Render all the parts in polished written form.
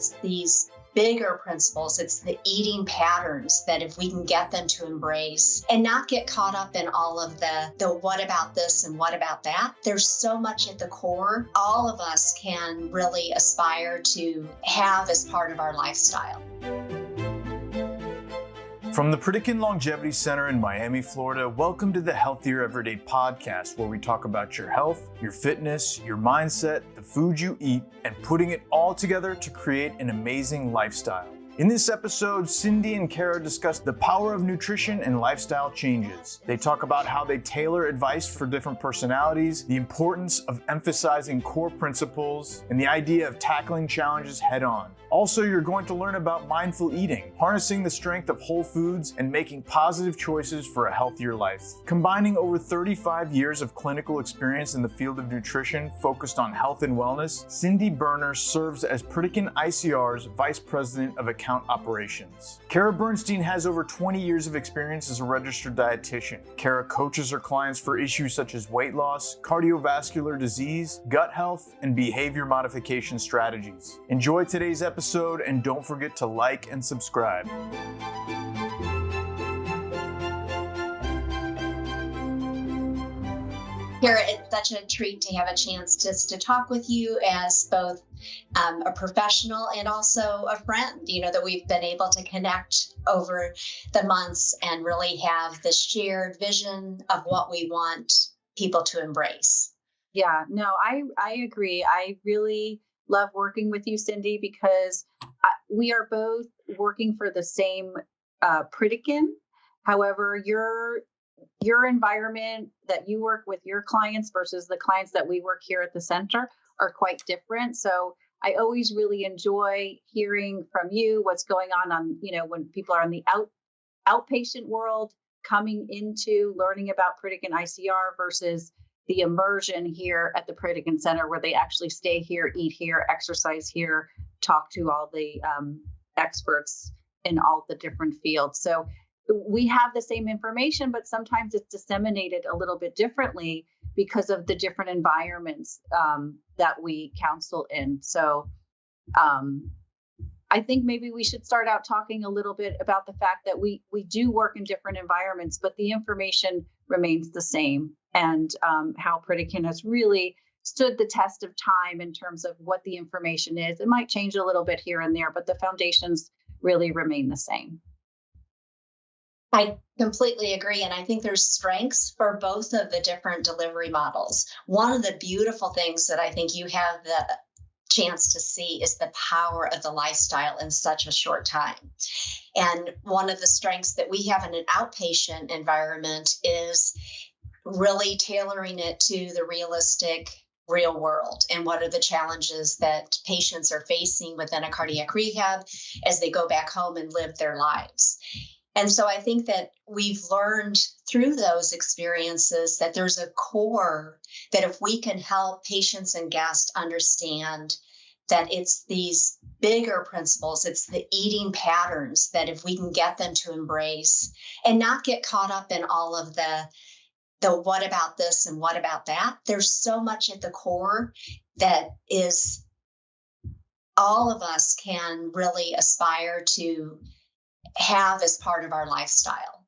it's these bigger principles. It's the eating patterns that if we can get them to embrace and not get caught up in all of the what about this and what about that, there's so much at the core all of us can really aspire to have as part of our lifestyle. From the Pritikin Longevity Center in Miami, Florida, welcome to the Healthier Everyday podcast, where we talk about your health, your fitness, your mindset, the food you eat, and putting it all together to create an amazing lifestyle. In this episode, Cindy and Kara discuss the power of nutrition and lifestyle changes. They talk about how they tailor advice for different personalities, the importance of emphasizing core principles, and the idea of tackling challenges head on. Also, you're going to learn about mindful eating, harnessing the strength of whole foods, and making positive choices for a healthier life. Combining over 35 years of clinical experience in the field of nutrition focused on health and wellness, Cindy Berner serves as Pritikin ICR's Vice President of Account Operations. Kara Burnstine has over 20 years of experience as a registered dietitian. Kara coaches her clients for issues such as weight loss, cardiovascular disease, gut health, and behavior modification strategies. Enjoy today's episode, and don't forget to like and subscribe. Kara, it's such a treat to have a chance just to talk with you as both a professional and also a friend, that we've been able to connect over the months and really have this shared vision of what we want people to embrace. Yeah, no, I agree. I really love working with you, Cindy, because we are both working for the same Pritikin. However, your environment that you work with your clients versus the clients that we work here at the center are quite different. So I always really enjoy hearing from you what's going on, when people are in the outpatient world coming into learning about Pritikin ICR versus the immersion here at the Pritikin Center, where they actually stay here, eat here, exercise here, talk to all the experts in all the different fields. So we have the same information, but sometimes it's disseminated a little bit differently because of the different environments that we counsel in. So I think maybe we should start out talking a little bit about the fact that we do work in different environments, but the information remains the same, and how Pritikin has really stood the test of time in terms of what the information is. It might change a little bit here and there, but the foundations really remain the same. I completely agree. And I think there's strengths for both of the different delivery models. One of the beautiful things that I think you have the chance to see is the power of the lifestyle in such a short time. And one of the strengths that we have in an outpatient environment is really tailoring it to the realistic real world and what are the challenges that patients are facing within a cardiac rehab as they go back home and live their lives. And so I think that we've learned through those experiences that there's a core that if we can help patients and guests understand that it's these bigger principles, it's the eating patterns that if we can get them to embrace and not get caught up in all of the what about this and what about that, there's so much at the core that is all of us can really aspire to have as part of our lifestyle.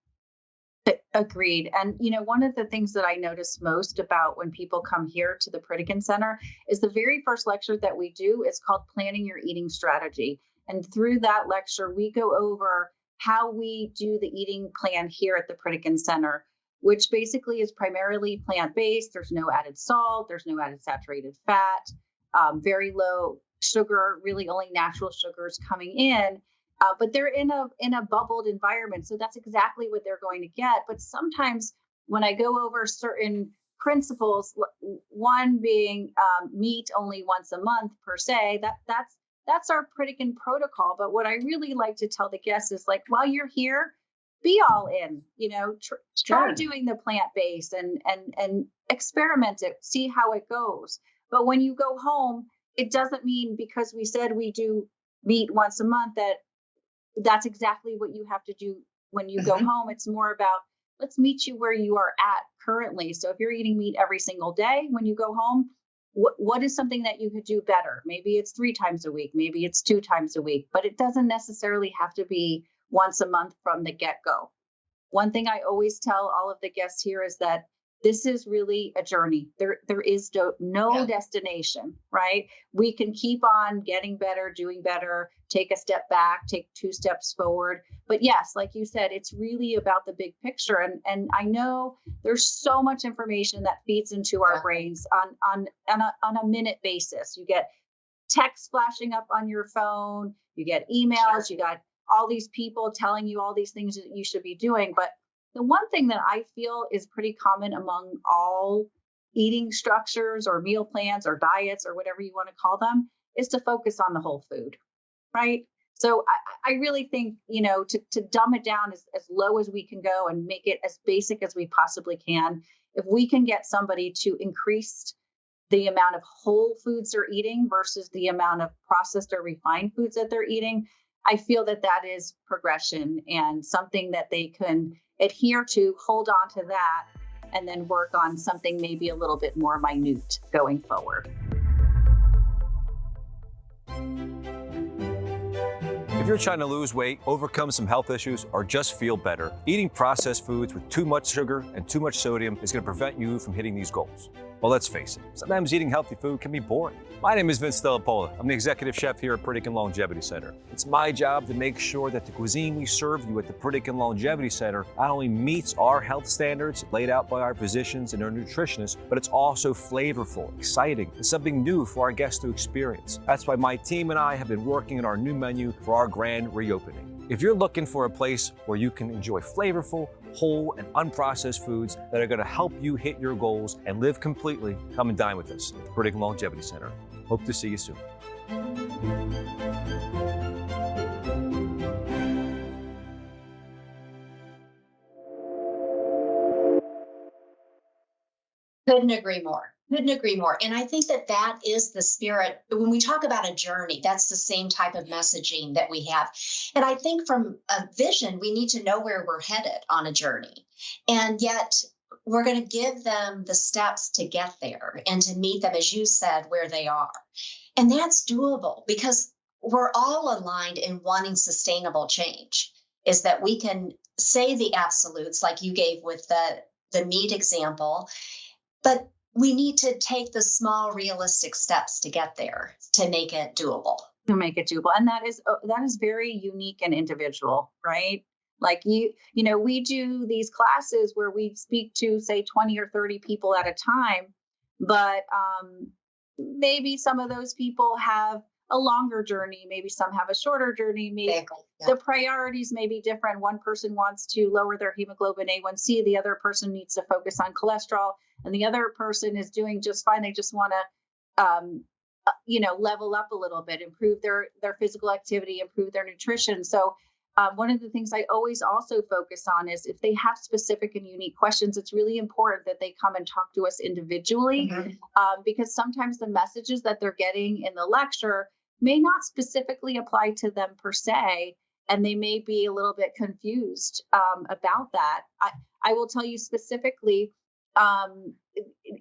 Agreed. And, one of the things that I notice most about when people come here to the Pritikin Center is the very first lecture that we do is called Planning Your Eating Strategy. And through that lecture, we go over how we do the eating plan here at the Pritikin Center, which basically is primarily plant-based. There's no added salt. There's no added saturated fat, very low sugar, really only natural sugars coming in. But they're in a bubbled environment. So that's exactly what they're going to get. But sometimes when I go over certain principles, one being meat only once a month per se, that's our Pritikin protocol. But what I really like to tell the guests is while you're here, be all in, try doing the plant-based and experiment it, see how it goes. But when you go home, it doesn't mean because we said we do meat once a month that's exactly what you have to do when you go home. It's more about, let's meet you where you are at currently. So if you're eating meat every single day, when you go home, what is something that you could do better? Maybe it's 3 times a week, maybe it's 2 times a week, but it doesn't necessarily have to be once a month from the get-go. One thing I always tell all of the guests here is that this is really a journey. There is no destination, right? We can keep on getting better, doing better, take a step back, take 2 steps forward. But yes, like you said, it's really about the big picture. And I know there's so much information that feeds into our brains on a minute basis. You get text flashing up on your phone, you get emails, you got all these people telling you all these things that you should be doing. But the one thing that I feel is pretty common among all eating structures or meal plans or diets or whatever you want to call them is to focus on the whole food, right? So I really think, to dumb it down as low as we can go and make it as basic as we possibly can. If we can get somebody to increase the amount of whole foods they're eating versus the amount of processed or refined foods that they're eating, I feel that is progression and something that they can adhere to, hold on to that, and then work on something maybe a little bit more minute going forward. If you're trying to lose weight, overcome some health issues, or just feel better, eating processed foods with too much sugar and too much sodium is going to prevent you from hitting these goals. Well, let's face it, sometimes eating healthy food can be boring. My name is Vince Delapola. I'm the executive chef here at Pritikin Longevity Center. It's my job to make sure that the cuisine we serve you at the Pritikin Longevity Center not only meets our health standards laid out by our physicians and our nutritionists, but it's also flavorful, exciting, and something new for our guests to experience. That's why my team and I have been working on our new menu for our grand reopening. If you're looking for a place where you can enjoy flavorful, whole, and unprocessed foods that are going to help you hit your goals and live completely, come and dine with us at the Pritikin Longevity Center. Hope to see you soon. Couldn't agree more. Couldn't agree more. And I think that is the spirit. When we talk about a journey, that's the same type of messaging that we have. And I think from a vision, we need to know where we're headed on a journey. And yet we're going to give them the steps to get there and to meet them, as you said, where they are. And that's doable because we're all aligned in wanting sustainable change, is that we can say the absolutes like you gave with the meat example, but we need to take the small, realistic steps to get there to make it doable. And that is very unique and individual, right? Like we do these classes where we speak to, say, 20 or 30 people at a time, but maybe some of those people have a longer journey. Maybe some have a shorter journey. Maybe the priorities may be different. One person wants to lower their hemoglobin A1C. The other person needs to focus on cholesterol. And the other person is doing just fine. They just want to, level up a little bit, improve their physical activity, improve their nutrition. So one of the things I always also focus on is if they have specific and unique questions, it's really important that they come and talk to us individually, because sometimes the messages that they're getting in the lecture may not specifically apply to them per se, and they may be a little bit confused about that. I will tell you specifically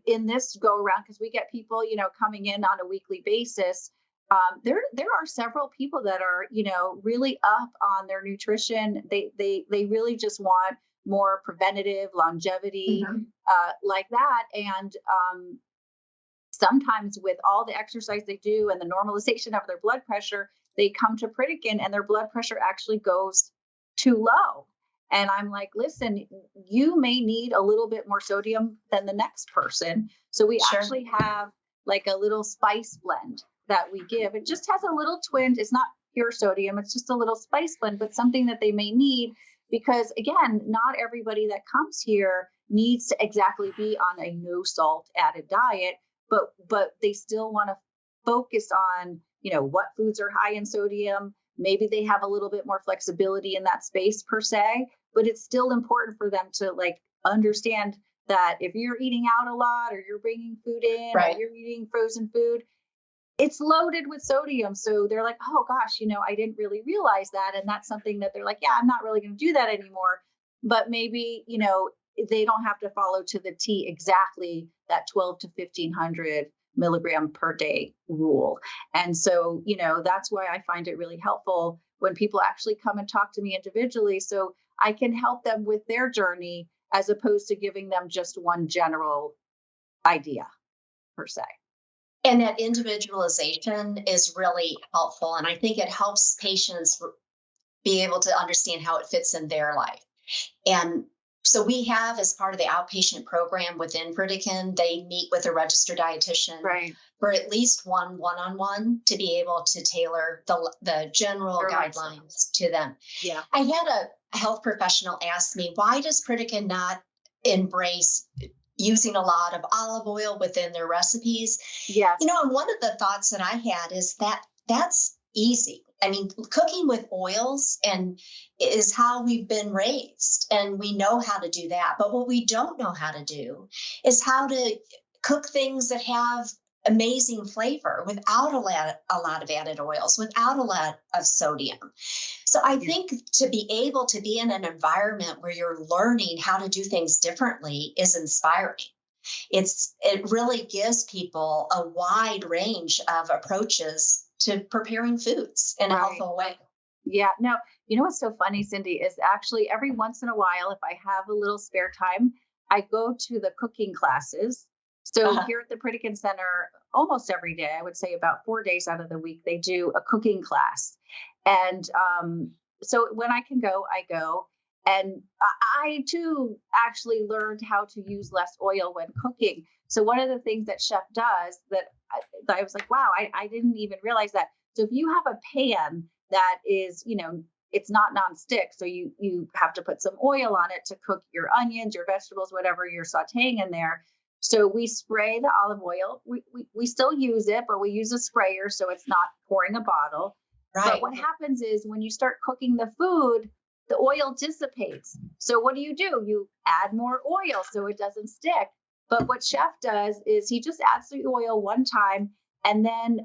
in this go around, because we get people, coming in on a weekly basis. There are several people that are, really up on their nutrition. They really just want more preventative longevity, like that. And sometimes with all the exercise they do and the normalization of their blood pressure, they come to Pritikin and their blood pressure actually goes too low. And I'm like, listen, you may need a little bit more sodium than the next person. So we actually have like a little spice blend that we give. It just has a little twinge. It's not pure sodium. It's just a little spice blend, but something that they may need, because again, not everybody that comes here needs to exactly be on a no salt added diet, but they still want to focus on, what foods are high in sodium. Maybe they have a little bit more flexibility in that space per se, but it's still important for them to understand that if you're eating out a lot or you're bringing food in or you're eating frozen food, it's loaded with sodium. So they're like, oh gosh, I didn't really realize that. And that's something that they're like, yeah, I'm not really going to do that anymore. But maybe, they don't have to follow to the T exactly that 12 to 1500 milligram per day rule. And so, that's why I find it really helpful when people actually come and talk to me individually, so I can help them with their journey as opposed to giving them just one general idea per se. And that individualization is really helpful. And I think it helps patients be able to understand how it fits in their life. And so we have, as part of the outpatient program within Pritikin, they meet with a registered dietitian for at least one-on-one to be able to tailor the general guidelines to them. Yeah. I had a health professional ask me, why does Pritikin not embrace using a lot of olive oil within their recipes? Yes. And one of the thoughts that I had is that that's easy. I mean, cooking with oils is how we've been raised, and we know how to do that. But what we don't know how to do is how to cook things that have amazing flavor without a lot of added oils, without a lot of sodium. So I think to be able to be in an environment where you're learning how to do things differently is inspiring. It really gives people a wide range of approaches to preparing foods in a healthful way. Yeah. Now, what's so funny, Cindy, is actually every once in a while, if I have a little spare time, I go to the cooking classes. So here at the Pritikin Center, almost every day, I would say about 4 days out of the week, they do a cooking class. And so when I can go, I go. And I too actually learned how to use less oil when cooking. So one of the things that chef does that I was like, wow, I didn't even realize that. So if you have a pan that is, it's not nonstick, so you have to put some oil on it to cook your onions, your vegetables, whatever you're sauteing in there. So we spray the olive oil. We still use it, but we use a sprayer so it's not pouring a bottle. Right. But what happens is when you start cooking the food, the oil dissipates. So what do? You add more oil so it doesn't stick. But what chef does is he just adds the oil one time, and then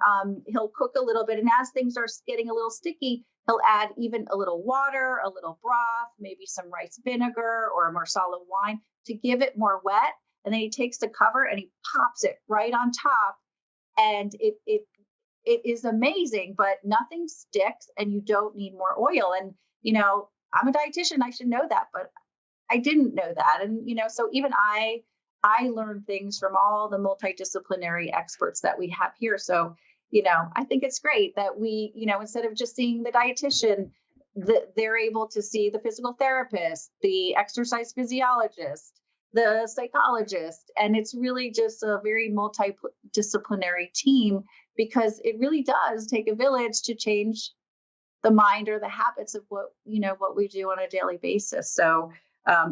he'll cook a little bit. And as things are getting a little sticky, he'll add even a little water, a little broth, maybe some rice vinegar or a marsala wine to give it more wet. And then he takes the cover and he pops it right on top. And it is amazing, but nothing sticks and you don't need more oil. And, I'm a dietitian, I should know that, but I didn't know that. And, so even I learned things from all the multidisciplinary experts that we have here. So, I think it's great that we, instead of just seeing the dietitian, they're able to see the physical therapist, the exercise physiologist, the psychologist. And it's really just a very multidisciplinary team, because it really does take a village to change the mind or the habits of what we do on a daily basis. So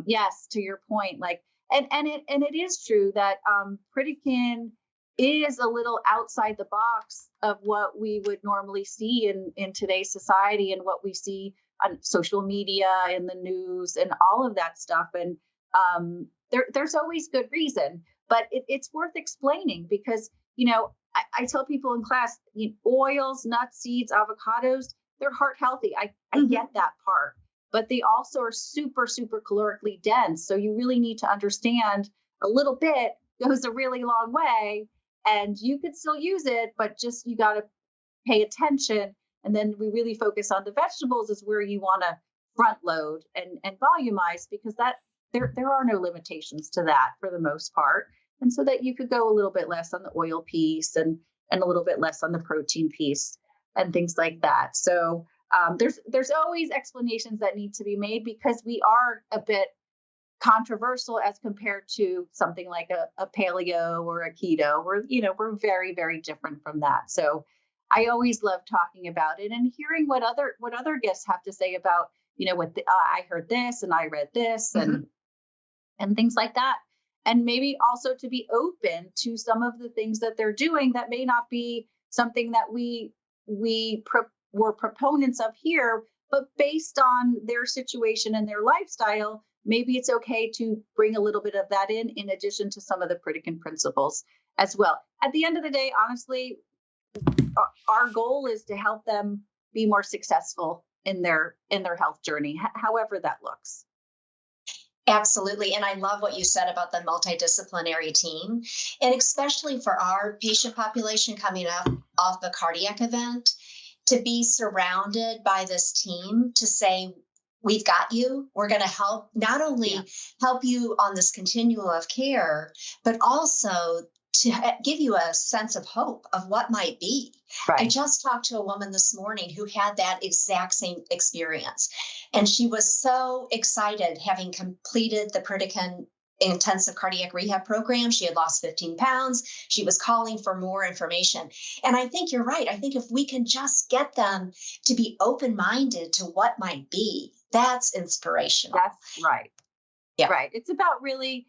yes, to your point, and it is true that Pritikin is a little outside the box of what we would normally see in today's society and what we see on social media, in the news, and all of that stuff. And there's always good reason, but it's worth explaining, because I tell people in class, oils, nuts, seeds, avocados, they're heart healthy. I get that part, but they also are super, super calorically dense. So you really need to understand a little bit goes a really long way, and you could still use it, but just, you got to pay attention. And then we really focus on the vegetables is where you want to front load and volumize, because that there are no limitations to that for the most part. And so that you could go a little bit less on the oil piece and a little bit less on the protein piece and things like that. So there's always explanations that need to be made, because we are a bit controversial as compared to something like a paleo or a keto. We're very, very different from that. So I always love talking about it and hearing what other guests have to say about, I heard this and I read this and things like that. And maybe also to be open to some of the things that they're doing that may not be something that were proponents of here, but based on their situation and their lifestyle, maybe it's okay to bring a little bit of that in addition to some of the Pritikin principles as well. At the end of the day, honestly, our goal is to help them be more successful in their health journey, however that looks. Absolutely. And I love what you said about the multidisciplinary team. And especially for our patient population coming up off a cardiac event, to be surrounded by this team to say, we've got you. We're going to help, not only help you on this continuum of care, but also to give you a sense of hope of what might be. Right. I just talked to a woman this morning who had that exact same experience. And she was so excited having completed the Pritikin intensive cardiac rehab program. She had lost 15 pounds. She was calling for more information. And I think you're right. I think if we can just get them to be open-minded to what might be, that's inspirational. That's right. Yeah. Right. It's about really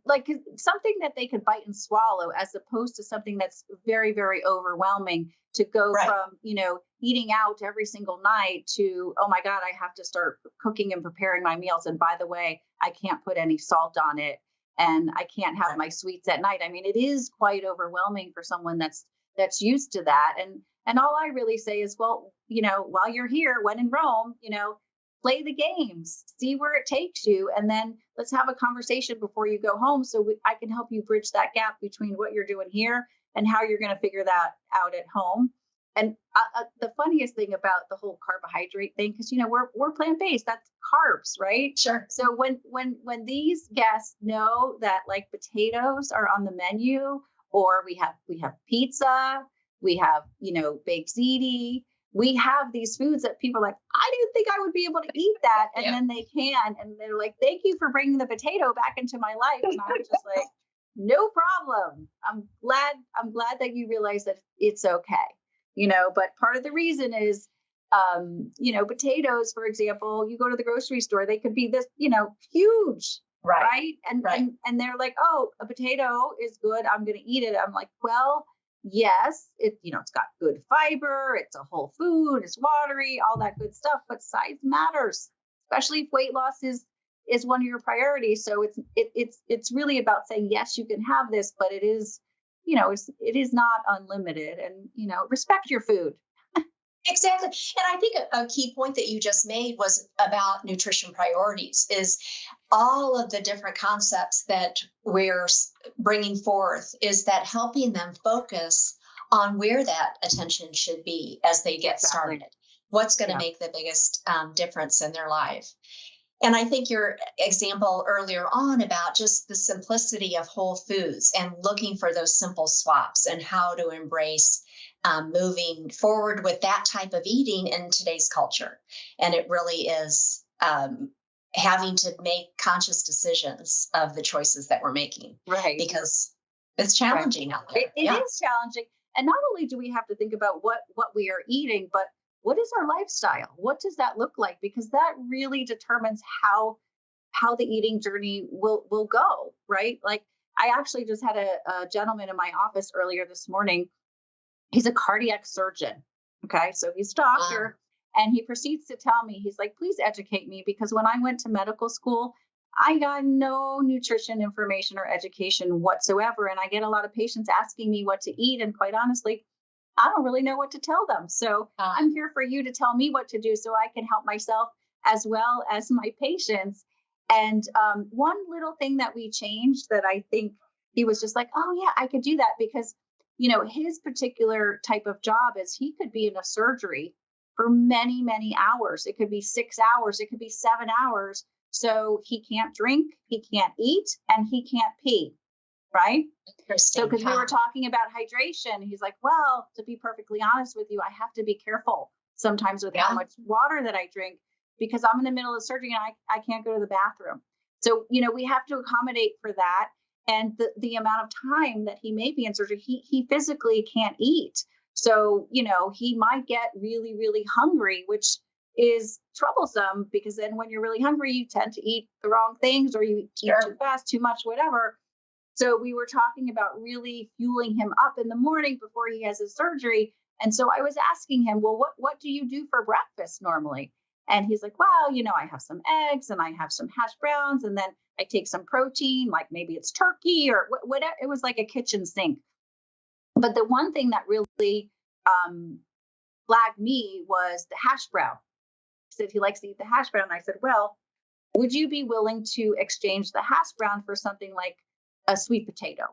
like something that they could bite and swallow, as opposed to something that's very, very overwhelming, to go from, eating out every single night to, oh my God, I have to start cooking and preparing my meals. And by the way, I can't put any salt on it, and I can't have my sweets at night. I mean, it is quite overwhelming for someone that's used to that. And all I really say is, well, while you're here, when in Rome, play the games, see where it takes you, and then let's have a conversation before you go home, so I can help you bridge that gap between what you're doing here and how you're going to figure that out at home. And the funniest thing about the whole carbohydrate thing, because we're plant-based, that's carbs, right? Sure. So when these guests know that like potatoes are on the menu, or we have pizza, we have baked ziti. We have these foods that people are like, I didn't think I would be able to eat that. And then they can. And they're like, thank you for bringing the potato back into my life. And I'm just like, no problem. I'm glad that you realize that it's okay. But part of the reason is, potatoes, for example, you go to the grocery store, they could be this, huge. Right. And they're like, oh, a potato is good. I'm going to eat it. I'm like, well, yes, it's got good fiber, it's a whole food, it's watery, all that good stuff, but size matters, especially if weight loss is one of your priorities. So it's really about saying, yes, you can have this, but it is not unlimited, and respect your food. Exactly. And I think a key point that you just made was about nutrition priorities, is all of the different concepts that we're bringing forth, is that helping them focus on where that attention should be as they get started. What's going to make the biggest difference in their life? And I think your example earlier on about just the simplicity of whole foods and looking for those simple swaps and how to embrace moving forward with that type of eating in today's culture. And it really is having to make conscious decisions of the choices that we're making. Right. Because it's challenging out there. It is challenging. And not only do we have to think about what we are eating, but what is our lifestyle? What does that look like? Because that really determines how the eating journey will go, right? Like, I actually just had a gentleman in my office earlier this morning. He's a cardiac surgeon. Okay. So he's a doctor. And he proceeds to tell me, he's like, please educate me, because when I went to medical school, I got no nutrition information or education whatsoever. And I get a lot of patients asking me what to eat. And quite honestly, I don't really know what to tell them. So I'm here for you to tell me what to do so I can help myself as well as my patients. And one little thing that we changed that I think he was just like, oh yeah, I could do that, because his particular type of job is he could be in a surgery for many, many hours. It could be 6 hours. It could be 7 hours. So he can't drink, he can't eat, and he can't pee. Right. Interesting. So because we were talking about hydration, he's like, well, to be perfectly honest with you, I have to be careful sometimes with how much water that I drink, because I'm in the middle of surgery and I can't go to the bathroom. So, we have to accommodate for that. And the amount of time that he may be in surgery, he physically can't eat. So, he might get really, really hungry, which is troublesome, because then when you're really hungry, you tend to eat the wrong things, or you eat too fast, too much, whatever. So we were talking about really fueling him up in the morning before he has his surgery. And so I was asking him, well, what do you do for breakfast normally? And he's like, well, I have some eggs and I have some hash browns, and then I take some protein, like maybe it's turkey or whatever. It was like a kitchen sink. But the one thing that really flagged me was the hash brown. He said he likes to eat the hash brown. And I said, well, would you be willing to exchange the hash brown for something like a sweet potato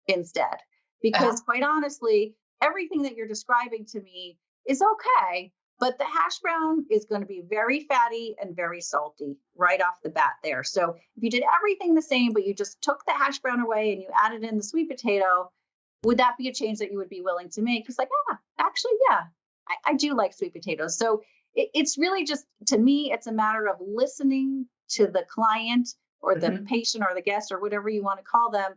instead? Because quite honestly, everything that you're describing to me is okay, but the hash brown is going to be very fatty and very salty right off the bat there. So if you did everything the same, but you just took the hash brown away and you added in the sweet potato, would that be a change that you would be willing to make? Because actually, I do like sweet potatoes. So it's really just, to me, it's a matter of listening to the client or the patient or the guest or whatever you want to call them,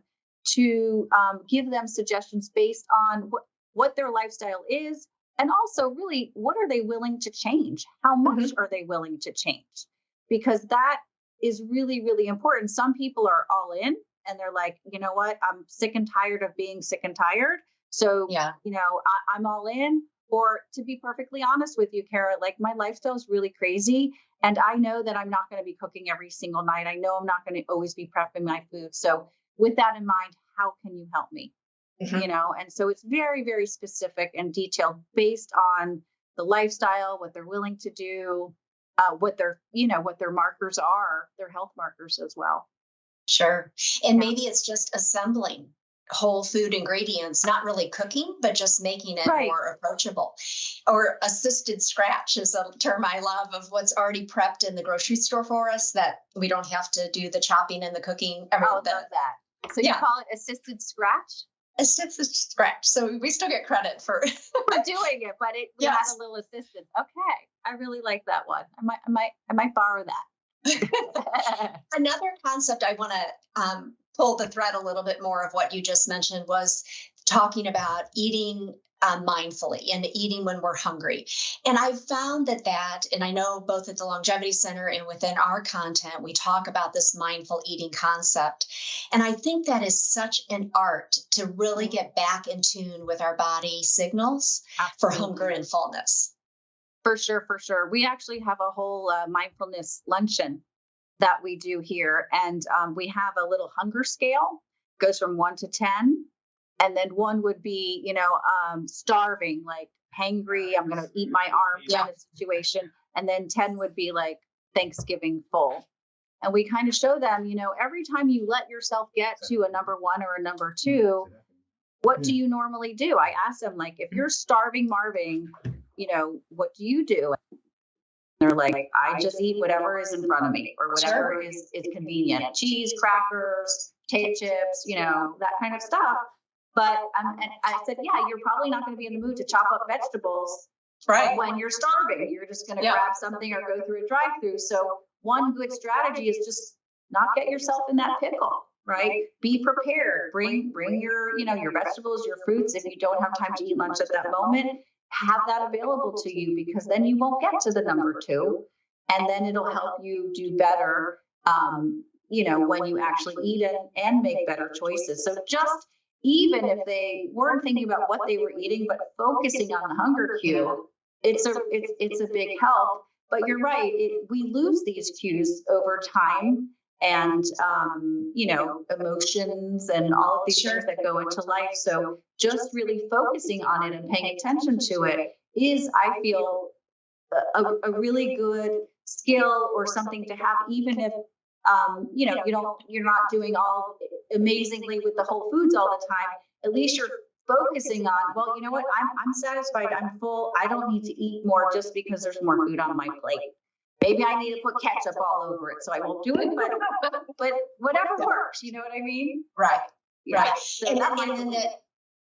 to give them suggestions based on what their lifestyle is. And also, really, what are they willing to change? How much are they willing to change? Because that is really, really important. Some people are all in and they're like, you know what, I'm sick and tired of being sick and tired. So, I'm all in. Or to be perfectly honest with you, Kara, like my lifestyle is really crazy. And I know that I'm not going to be cooking every single night. I know I'm not going to always be prepping my food. So with that in mind, how can you help me? And so it's very, very specific and detailed based on the lifestyle, what they're willing to do, what their markers are, their health markers as well. Sure. And maybe it's just assembling whole food ingredients, not really cooking, but just making it more approachable. Or assisted scratch is a term I love, of what's already prepped in the grocery store for us, that we don't have to do the chopping and the cooking. Love that. So you call it assisted scratch? Assisted scratch. So we still get credit for doing it, but we had a little assistance. Okay. I really like that one. I might borrow that. Another concept I want to pull the thread a little bit more of what you just mentioned was talking about eating mindfully and eating when we're hungry. And I found that, and I know both at the Longevity Center and within our content, we talk about this mindful eating concept. And I think that is such an art to really get back in tune with our body signals for hunger and fullness. For sure. We actually have a whole mindfulness luncheon that we do here. And we have a little hunger scale, goes from 1 to 10. And then 1 would be, starving, like hangry, I'm going to eat my arm kind of situation. And then 10 would be like Thanksgiving full. And we kind of show them, every time you let yourself get to a number 1 or a number 2, what do you normally do? I ask them, like, if you're starving Marvin, what do you do? They're like, I just eat whatever is in front of me or whatever is convenient. Cheese, crackers, potato chips, that kind of stuff. But and I said, you're probably not going to be in the mood to chop up vegetables when you're starving. You're just going to grab something or go through a drive-through. So one good strategy is just not get yourself in that pickle, right? Be prepared. Bring your, your vegetables, your fruits. If you don't have time to eat lunch at that moment, have that available to you, because then you won't get to the number 2, and then it'll help you do better, when you actually eat it and make better choices. So just even if they weren't thinking about what they were eating, but focusing on the hunger cue, it's a big help. But you're right, we lose these cues over time, and emotions and all of these things that go into life. So just really focusing on it and paying attention to it is, I feel, a really good skill or something to have, even if you're not doing all amazingly with the whole foods all the time. At least you're focusing on, well, you know what, I'm satisfied, I'm full, I don't need to eat more just because there's more food on my plate. Maybe I need to put ketchup all over it, so I won't do it, but whatever works, you know what I mean? Right. Yeah. Right. So And then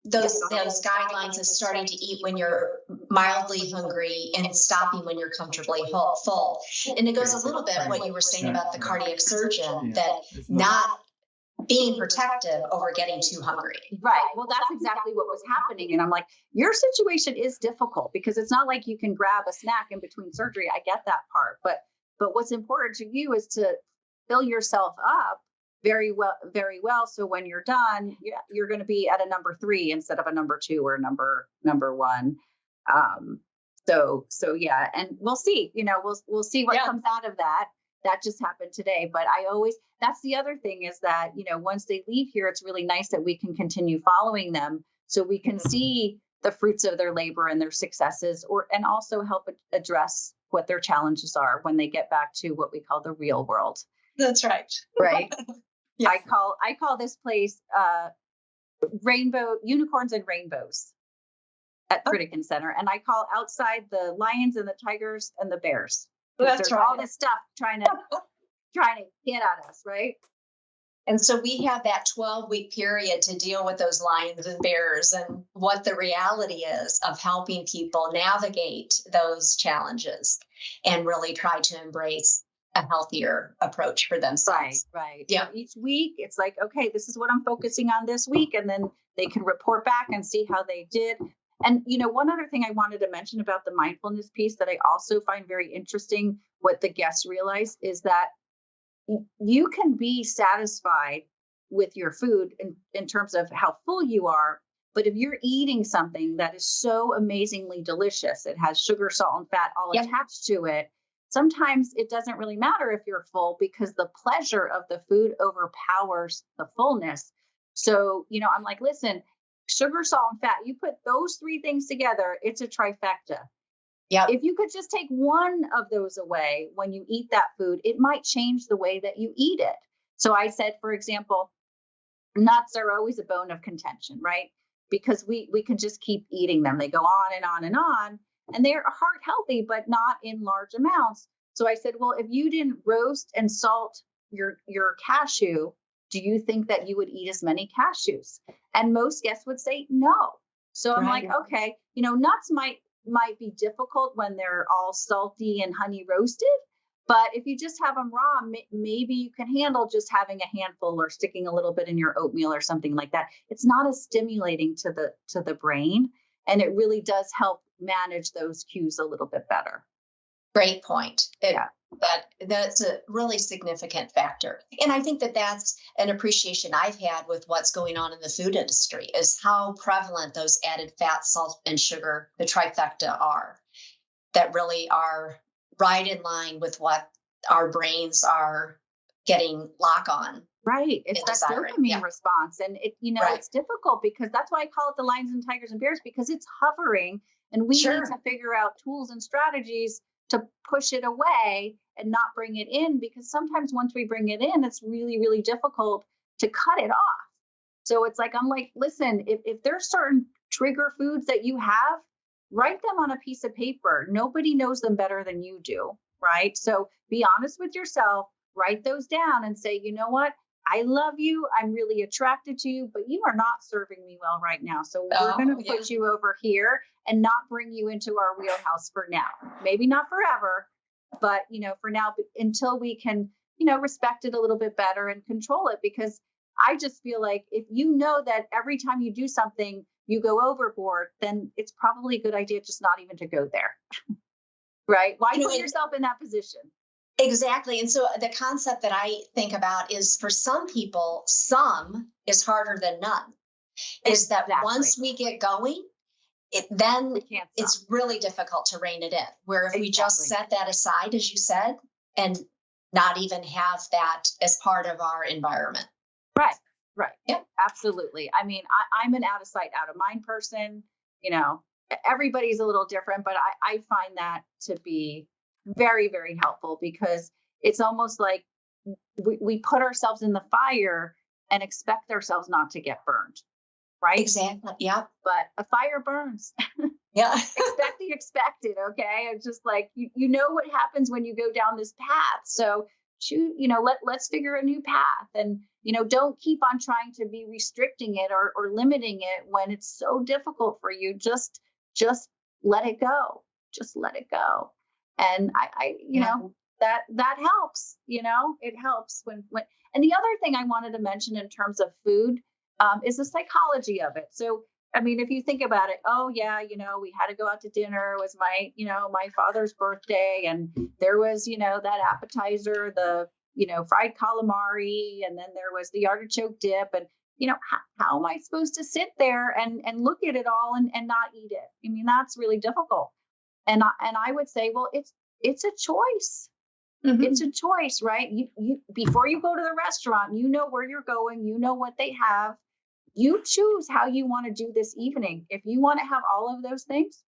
those guidelines of starting to eat when you're mildly hungry and stopping when you're comfortably full. And it goes a little bit what you were saying about the cardiac surgeon, that not being protective over getting too hungry. Right. Well, that's exactly what was happening. And I'm like, your situation is difficult because it's not like you can grab a snack in between surgery. I get that part. But what's important to you is to fill yourself up very well. So when you're done, you're going to be at a number 3 instead of a number 2 or number 1. So yeah. And we'll see, we'll see what comes out of that. That just happened today. But that's the other thing is that, once they leave here, it's really nice that we can continue following them so we can see the fruits of their labor and their successes, and also help address what their challenges are when they get back to what we call the real world. That's right. Right. Yeah. I call this place unicorns and rainbows at Pritikin Center. And I call outside the lions and the tigers and the bears. That's there's right. all this stuff trying to get at us, right? And so we have that 12-week period to deal with those lions and bears and what the reality is of helping people navigate those challenges and really try to embrace a healthier approach for themselves. Right. Yeah. So each week it's like, okay, this is what I'm focusing on this week. And then they can report back and see how they did. And, one other thing I wanted to mention about the mindfulness piece that I also find very interesting, what the guests realize is that you can be satisfied with your food in terms of how full you are. But if you're eating something that is so amazingly delicious, it has sugar, salt, and fat all attached to it, sometimes it doesn't really matter if you're full because the pleasure of the food overpowers the fullness. So, I'm like, listen, sugar, salt, and fat, you put those three things together, it's a trifecta. Yeah. If you could just take one of those away when you eat that food, it might change the way that you eat it. So I said, for example, nuts are always a bone of contention, right? Because we can just keep eating them. They go on and on and on, and they're heart healthy, but not in large amounts. So I said, well, if you didn't roast and salt your cashew, do you think that you would eat as many cashews? And most guests would say no. So I'm like, okay, nuts might be difficult when they're all salty and honey roasted, but if you just have them raw, maybe you can handle just having a handful or sticking a little bit in your oatmeal or something like that. It's not as stimulating to the brain, and it really does help manage those cues a little bit better. Great point. That's a really significant factor. And I think that that's an appreciation I've had with what's going on in the food industry is how prevalent those added fat, salt, and sugar, the trifecta, are that really are right in line with what our brains are getting lock on. Right. It's that dopamine response. And it's difficult because that's why I call it the lions and tigers and bears, because it's hovering and we need to figure out tools and strategies to push it away and not bring it in, because sometimes once we bring it in, it's really, really difficult to cut it off. So it's like, I'm like, listen, if there's certain trigger foods that you have, write them on a piece of paper. Nobody knows them better than you do, right? So be honest with yourself, write those down and say, you know what? I love you. I'm really attracted to you, but you are not serving me well right now. So we're going to put you over here and not bring you into our wheelhouse for now. Maybe not forever, but, for now, until we can, respect it a little bit better and control it. Because I just feel like if you know that every time you do something, you go overboard, then it's probably a good idea just not even to go there. Right? Why put yourself in that position? Exactly. And so the concept that I think about is for some people, some is harder than none. Is that once we get going, it's really difficult to rein it in. Where if we just set that aside, as you said, and not even have that as part of our environment. Right. Yep. Absolutely. I mean, I'm an out of sight, out of mind person. Everybody's a little different, but I find that to be very, very helpful, because it's almost like we put ourselves in the fire and expect ourselves not to get burned. Right? Exactly. Yeah. But a fire burns. Yeah. Expect the expected. Okay. It's just like, you know what happens when you go down this path. So let's figure a new path, and, don't keep on trying to be restricting it or limiting it when it's so difficult for you. Just let it go. Just let it go. And that helps, it helps when, and the other thing I wanted to mention in terms of food, is the psychology of it. So, I mean, if you think about it, we had to go out to dinner. It was my father's birthday, and there was, that appetizer, the, fried calamari, and then there was the artichoke dip. And, how am I supposed to sit there and look at it all and not eat it? I mean, that's really difficult. And I would say, well, it's a choice. Mm-hmm. It's a choice, right? You before you go to the restaurant, you know where you're going, you know what they have. you choose how you want to do this evening. If you want to have all of those things,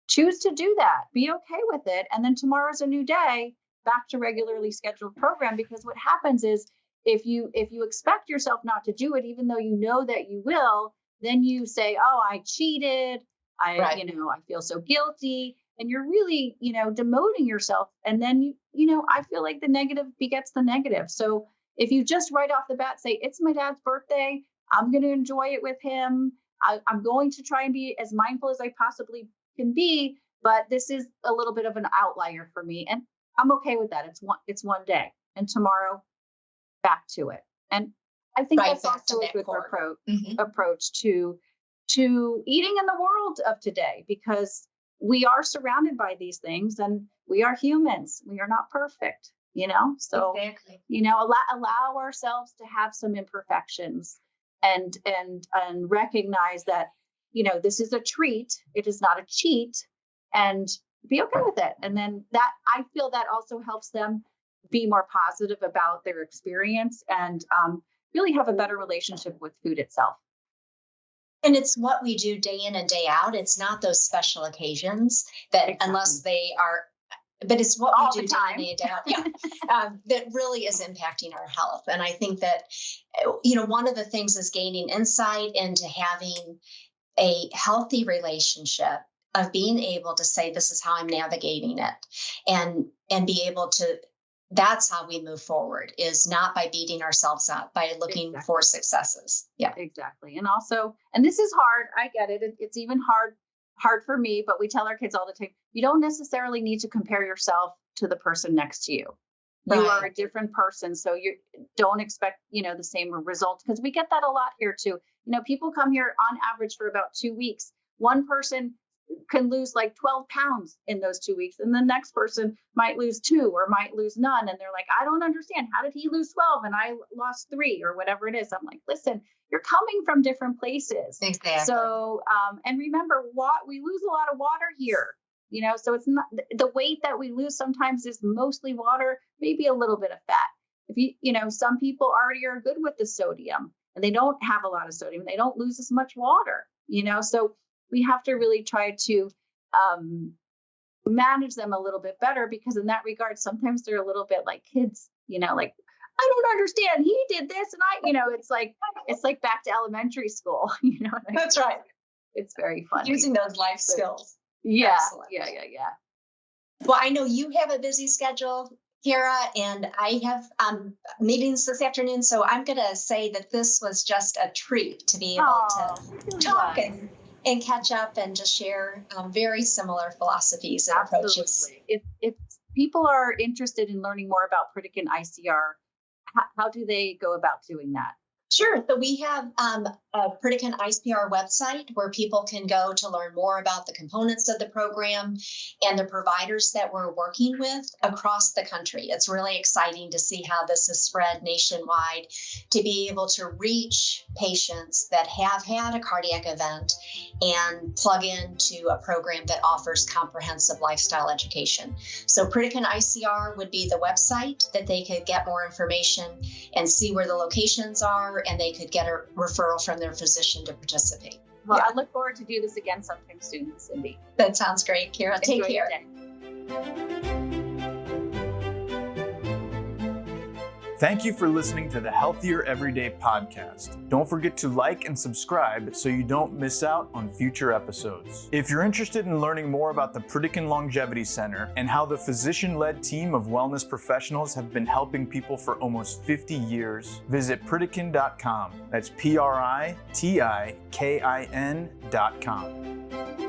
choose to do that. Be okay with it. And then tomorrow's a new day, back to regularly scheduled program. Because what happens is if you expect yourself not to do it, even though you know that you will, then you say, oh, I cheated. I feel so guilty. And you're really, demoting yourself. And then, I feel like the negative begets the negative. So if you just right off the bat say, it's my dad's birthday, I'm going to enjoy it with him. I'm going to try and be as mindful as I possibly can be, but this is a little bit of an outlier for me. And I'm okay with that. It's one day, and tomorrow back to it. And I think that's also a good approach to eating in the world of today, because we are surrounded by these things and we are humans. We are not perfect, so, exactly. Allow ourselves to have some imperfections and recognize that, this is a treat. It is not a cheat, and be okay with it. And then that, I feel that also helps them be more positive about their experience and really have a better relationship with food itself. And it's what we do day in and day out. It's not those special occasions that, unless they are, but it's what we do day in and day out. Yeah, that really is impacting our health. And I think that, one of the things is gaining insight into having a healthy relationship, of being able to say, this is how I'm navigating it, and be able to, that's how we move forward, is not by beating ourselves up, by looking for successes. Yeah, exactly. And also, and this is hard. I get it. It's even hard for me, but we tell our kids all the time, you don't necessarily need to compare yourself to the person next to you. Right. You are a different person. So you don't expect, the same results, because we get that a lot here too. People come here on average for about 2 weeks. One person can lose like 12 pounds in those 2 weeks. And the next person might lose 2 or might lose none. And they're like, I don't understand. How did he lose 12 and I lost 3 or whatever it is? I'm like, listen, you're coming from different places. Exactly. So, and remember, we lose a lot of water here, so it's not the weight that we lose sometimes is mostly water, maybe a little bit of fat. If some people already are good with the sodium and they don't have a lot of sodium, they don't lose as much water, so we have to really try to manage them a little bit better, because in that regard, sometimes they're a little bit like kids, like, I don't understand. He did this. And it's like back to elementary school, That's right. It's very funny. Using those life skills. Yeah. Excellent. Yeah. Well, I know you have a busy schedule, Kara, and I have meetings this afternoon. So I'm going to say that this was just a treat to be able to talk and catch up and just share very similar philosophies and approaches. If people are interested in learning more about Pritikin ICR, how do they go about doing that? Sure. So we have a Pritikin ICR website where people can go to learn more about the components of the program and the providers that we're working with across the country. It's really exciting to see how this is spread nationwide, to be able to reach patients that have had a cardiac event and plug into a program that offers comprehensive lifestyle education. So Pritikin ICR would be the website that they could get more information and see where the locations are, and they could get a referral from their physician to participate. Well, I look forward to do this again sometime soon, Cindy. That sounds great, Kara. Take care. Thank you for listening to the Healthier Everyday podcast. Don't forget to like and subscribe so you don't miss out on future episodes. If you're interested in learning more about the Pritikin Longevity Center and how the physician-led team of wellness professionals have been helping people for almost 50 years, visit pritikin.com. That's pritikin.com.